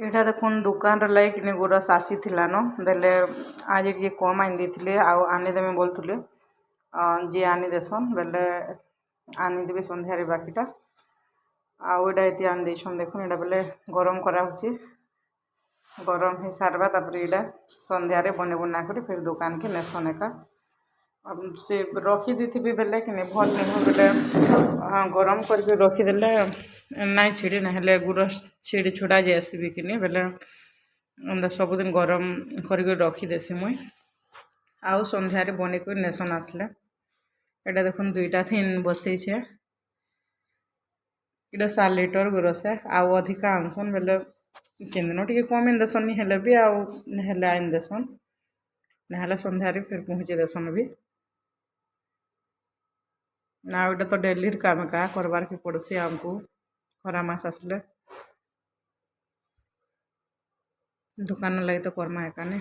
ଏଇଟା ଦେଖୁନ୍ ଦୁକାନ୍ରେ ଲାଗିକିନି ଗୁରସ୍ ଆସିଥିଲାନ ବେଲେ ଆଜି ଟିକେ କମ୍ ଆନି ଦେଇଥିଲେ ଆଉ ଆନିଦେମି ବୋଲୁଥିଲେ ଯିଏ ଆନି ଦେସନ୍ ବେଲେ ଆନିଦେବେ ସନ୍ଧ୍ୟାରେ ବାକିଟା ଆଉ ଏଇଟା ଏତି ଆନି ଦେଇଛନ୍ ଦେଖୁନ୍ ଏଇଟା ବେଲେ ଗରମ କରାହଉଛି ଗରମ ହେଇ ସାରବା ତାପରେ ଏଇଟା ସନ୍ଧ୍ୟାରେ ବନେଇ ବୁନା କରି ଫେର୍ ଦୋକାନକେ ନେସନ୍ ଏକା ସେ ରଖି ଦେଇଥିବି ବେଲେ କି ନାଇଁ ଭଲ୍ ନୁହଁ ବେଲେ ଗରମ କରିକି ରଖିଦେଲେ ନାଇଁ ଛିଡ଼ି ନାହେଲେ ଗୁରସ୍ ଛିଡ଼ି ଛୁଡ଼ା ଯାଇସିବି କିନି ବେଲେ ସବୁଦିନ ଗରମ କରିକି ରଖିଦେସି ମୁଇଁ ଆଉ ସନ୍ଧ୍ୟାରେ ବନେଇକରି ନେସନ୍ ଆସିଲେ ଏଇଟା ଦେଖୁନ୍ 2ଟା ଥିନ୍ ବସେଇଛେ ଏଇଟା 7 ଲିଟର ଗୁରସ୍ ଆଉ ଅଧିକା ଆନସନ୍ ବେଲେ କେନ୍ଦିନ ଟିକେ କମ୍ ଆନି ଦେସନ୍ ହେଲେ ବି ଆଉ ହେଲେ ଆନି ଦେସନ୍ ନହେଲେ ସନ୍ଧ୍ୟାରେ ଫେର୍ ପହଞ୍ଚି ଦେସନ୍ ବି ଆଉ ଏଇଟା ତ ଡେଲିର କାମ ଏକା କରବାର୍କେ ପଡ଼୍ସି ଆମକୁ ଖରା ମାସ ଆସିଲେ दुकान लगे तो करमा एका नहीं।